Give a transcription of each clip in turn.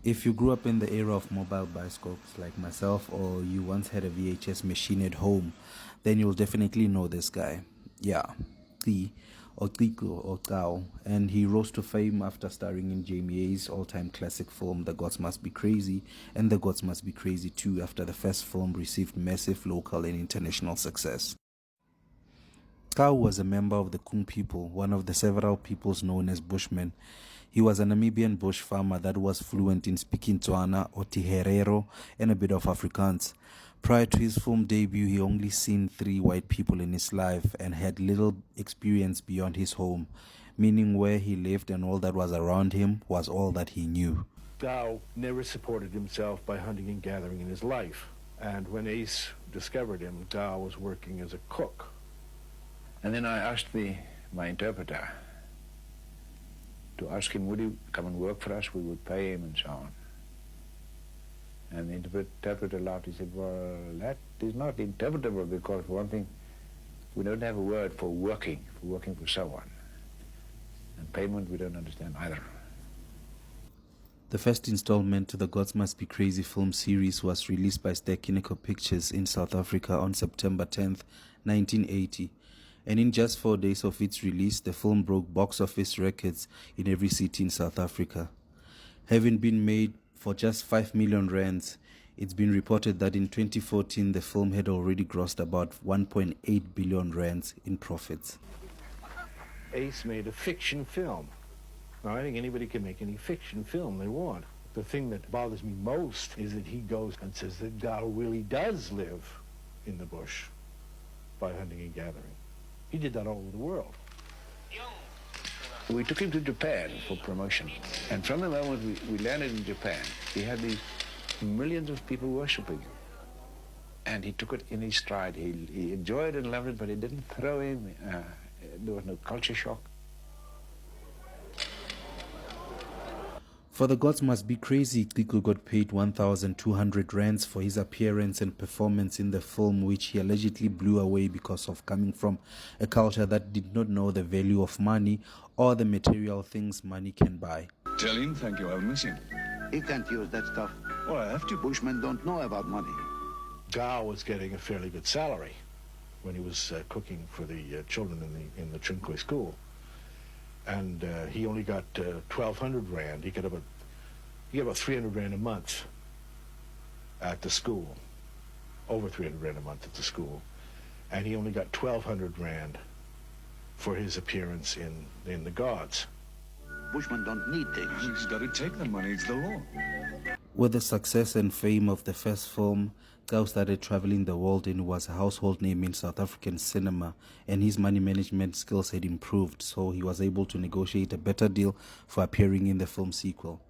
If you grew up in the era of mobile bioscopes like myself, or you once had a VHS machine at home, then you'll definitely know this guy. Yeah, Ti or Tiku or Tao, and he rose to fame after starring in Jamie A's all-time classic film The Gods Must Be Crazy and The Gods Must Be Crazy 2 after the first film received massive local and international success. Tau was a member of the Kung people, one of the several peoples known as Bushmen. He was a Namibian bush farmer that was fluent in speaking Tswana or Tiherero and a bit of Afrikaans. Prior to his film debut, he only seen 3 white people in his life and had little experience beyond his home, meaning where he lived and all that was around him was all that he knew. Tao never supported himself by hunting and gathering in his life. And when Ace discovered him, Tao was working as a cook. And then I asked my interpreter to ask him, would he come and work for us? We would pay him and so on. And the interpreter laughed. He said, well, that is not interpretable because, for one thing, we don't have a word for working for someone. And payment we don't understand either. The first installment to the Gods Must Be Crazy film series was released by Ster-Kinekor Pictures in South Africa on September 10th, 1980. And in just 4 days of its release, the film broke box office records in every city in South Africa. Having been made for just 5 million rands, it's been reported that in 2014 the film had already grossed about 1.8 billion rands in profits. Ace made a fiction film. Now, I think anybody can make any fiction film they want. The thing that bothers me most is that he goes and says that Tao really does live in the bush by hunting and gathering. He did that all over the world. We took him to Japan for promotion. And from the moment we landed in Japan, he had these millions of people worshiping him. And he took it in his stride. He enjoyed it and loved it, but it didn't throw him. There was no culture shock. For The Gods Must Be Crazy, Kiko got paid 1,200 rands for his appearance and performance in the film, which he allegedly blew away because of coming from a culture that did not know the value of money or the material things money can buy. Tell him thank you, I'll miss him. He can't use that stuff. Well, I have to. Bushmen don't know about money. Tao was getting a fairly good salary when he was cooking for the children in the Chinque school. And he only got 1,200 rand. He got about 300 rand a month at the school, over 300 rand a month at the school, and he only got 1,200 rand for his appearance in the Gods. Bushmen don't need things. He's got to take the money, it's the law. With the success and fame of the first film, Tao started traveling the world and was a household name in South African cinema, and his money management skills had improved, so he was able to negotiate a better deal for appearing in the film sequel.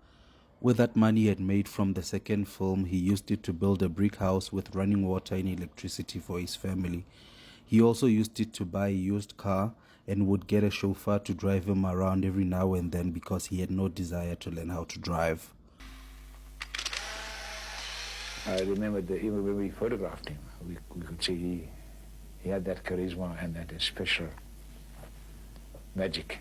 With that money he had made from the second film, he used it to build a brick house with running water and electricity for his family. He also used it to buy a used car and would get a chauffeur to drive him around every now and then because he had no desire to learn how to drive. I remember even when we photographed him, we could see he had that charisma and that special magic.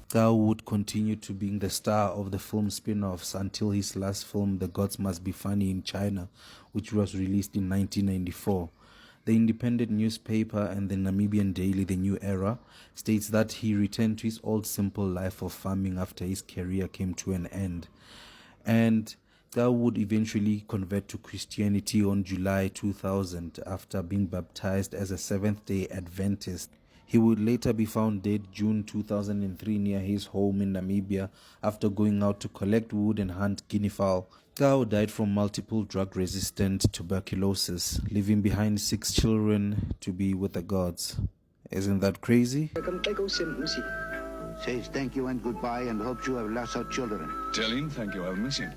Tao would continue to being the star of the film spin-offs until his last film, The Gods Must Be Funny in China, which was released in 1994. The independent newspaper and the Namibian daily The New Era states that he returned to his old simple life of farming after his career came to an end. And Tao would eventually convert to Christianity on July 2000 after being baptized as a Seventh-day Adventist. He would later be found dead June 2003 near his home in Namibia after going out to collect wood and hunt guinea fowl. Tao died from multiple drug-resistant tuberculosis, leaving behind 6 children to be with the gods. Isn't that crazy? Says thank you and goodbye and hopes you have lots of children. Tell him thank you, I'll miss him.